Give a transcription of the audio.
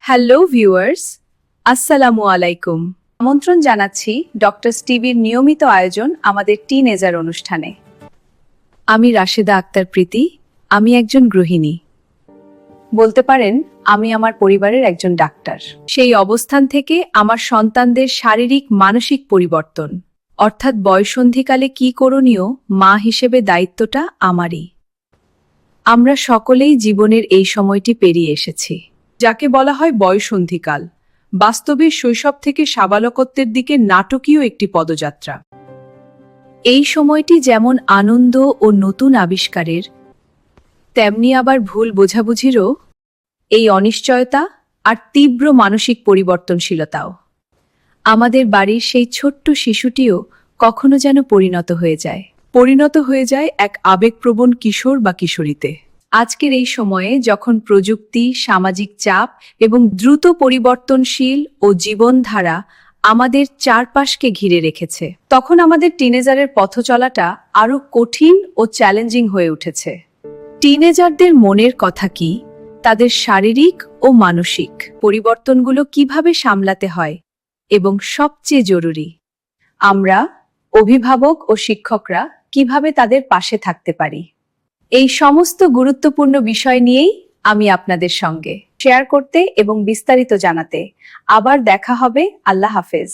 Hello viewers, আসসালামু আলাইকুম। আমন্ত্রণ জানাচ্ছি ডক্টর টিভির নিয়মিত আয়োজন আমাদের টিনেজার অনুষ্ঠানে। আমি রাশেদা আক্তার প্রীতি। আমি একজন গৃহিণী, বলতে পারেন আমি আমার পরিবারের একজন ডাক্তার। সেই অবস্থান থেকে আমার সন্তানদের শারীরিক মানসিক পরিবর্তন অর্থাৎ বয়ঃসন্ধিকালে কি করণীয়, মা হিসেবে দায়িত্বটা আমারই। আমরা সকলেই জীবনের এই সময়টি পেরিয়ে এসেছি, যাকে বলা হয় বয়ঃসন্ধিকাল। বাস্তবে শৈশব থেকে সাবালকত্বের দিকে নাটকীয় একটি পদযাত্রা। এই সময়টি যেমন আনন্দ ও নতুন আবিষ্কারের, তেমনি আবার ভুল বোঝাবুঝিরও, এই অনিশ্চয়তা আর তীব্র মানসিক পরিবর্তনশীলতাও। আমাদের বাড়ির সেই ছোট্ট শিশুটিও কখনো যেন পরিণত হয়ে যায় এক আবেগপ্রবণ কিশোর বা কিশোরীতে। আজকের এই সময়ে যখন প্রযুক্তি, সামাজিক চাপ এবং দ্রুত পরিবর্তনশীল ও জীবনধারা আমাদের চারপাশকে ঘিরে রেখেছে, তখন আমাদের টিনেজারের পথ চলাটা আরও কঠিন ও চ্যালেঞ্জিং হয়ে উঠেছে। টিনেজারদের মনের কথা কি, তাদের শারীরিক ও মানসিক পরিবর্তনগুলো কিভাবে সামলাতে হয়, এবং সবচেয়ে জরুরি, আমরা অভিভাবক ও শিক্ষকরা কিভাবে তাদের পাশে থাকতে পারি, এই সমস্ত গুরুত্বপূর্ণ বিষয় নিয়েই আমি আপনাদের সঙ্গে শেয়ার করতে এবং বিস্তারিত জানাতে। আবার দেখা হবে। আল্লাহ হাফেজ।